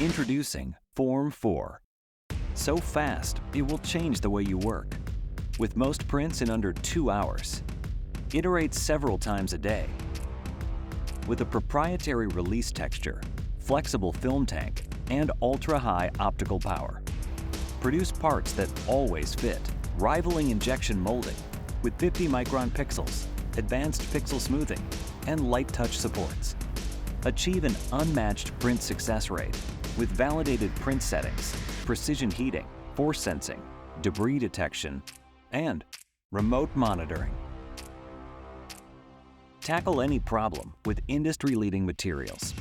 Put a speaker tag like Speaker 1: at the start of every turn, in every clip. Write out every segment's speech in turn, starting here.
Speaker 1: Introducing Form 4. So fast, it will change the way you work. With most prints in under 2 hours. Iterate several times a day. With a proprietary release texture, flexible film tank, and ultra-high optical power. Produce parts that always fit, rivaling injection molding with 50-micron pixels, advanced pixel smoothing, and light touch supports. Achieve an unmatched print success rate with validated print settings, precision heating, force sensing, debris detection, and remote monitoring. Tackle any problem with industry-leading materials.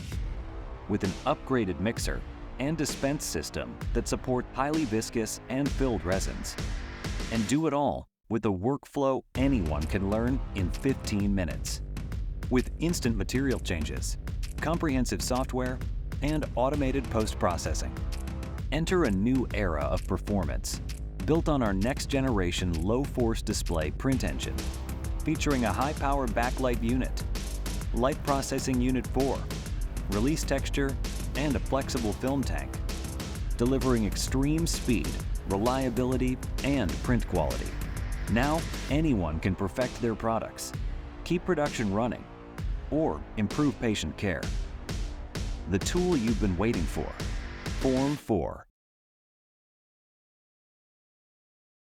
Speaker 1: With an upgraded mixer and dispense system that support highly viscous and filled resins. And do it all with a workflow anyone can learn in 15 minutes. With instant material changes, comprehensive software, and automated post-processing. Enter a new era of performance, built on our next-generation low-force display print engine, featuring a high-power backlight unit, light processing unit 4, release texture, and a flexible film tank, delivering extreme speed, reliability, and print quality. Now, anyone can perfect their products, keep production running, or improve patient care. The tool you've been waiting for, Form 4.